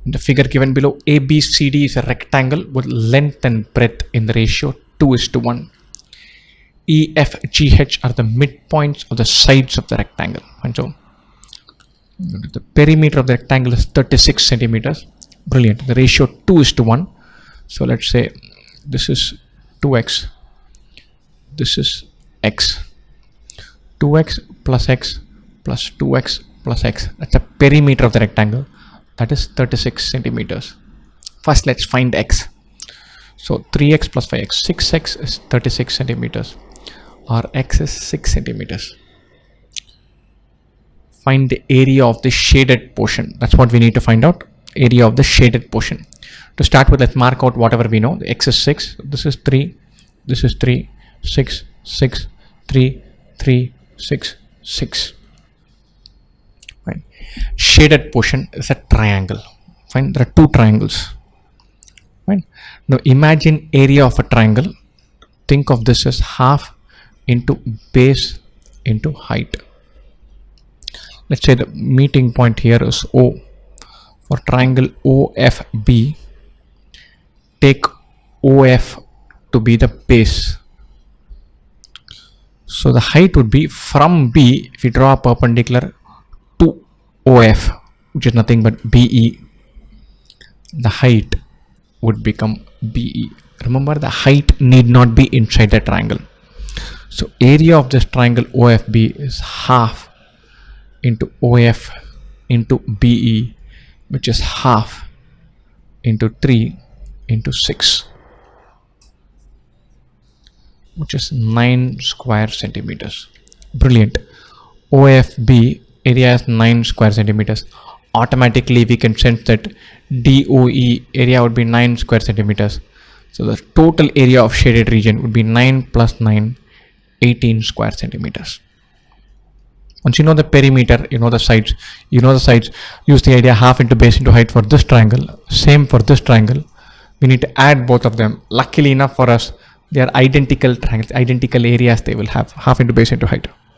In the figure given below, ABCD is a rectangle with length and breadth in the ratio 2:1. EFGH are the midpoints of the sides of the rectangle. And so the perimeter of the rectangle is 36 centimeters. Brilliant. The ratio 2:1. So let's say this is 2x. This is x. 2x plus x plus 2x plus x. That's the perimeter of the rectangle. That is 36 centimeters. First, let's find x. So 3x plus 5x. 6x is 36 centimeters. Or x is 6 centimeters. Find the area of the shaded portion. That's what we need to find out. Area of the shaded portion. To start with, let's mark out whatever we know. The x is 6. This is 3. This is 3. 6. 6. 3. 3. 6. 6. Fine. Shaded portion is a triangle. Fine. There are two triangles. Fine. Now imagine area of a triangle. Think of this as half into base into height. Let's say the meeting point here is O. For triangle OFB, take OF to be the base. So the height would be from B, if you draw a perpendicular to OF, which is nothing but BE, the height would become BE. Remember, the height need not be inside the triangle. So area of this triangle OFB is half into OF into BE, which is half into 3 into 6, which is 9 square centimeters. Brilliant. OFB area is 9 square centimeters. Automatically we can sense that DOE area would be 9 square centimeters. So the total area of shaded region would be 9 plus 9, 18 square centimeters. Once you know the perimeter, you know the sides. Use the idea half into base into height for this triangle. Same for this triangle. We need to add both of them. Luckily enough for us, they are identical triangles, identical areas they will have, half into base into height.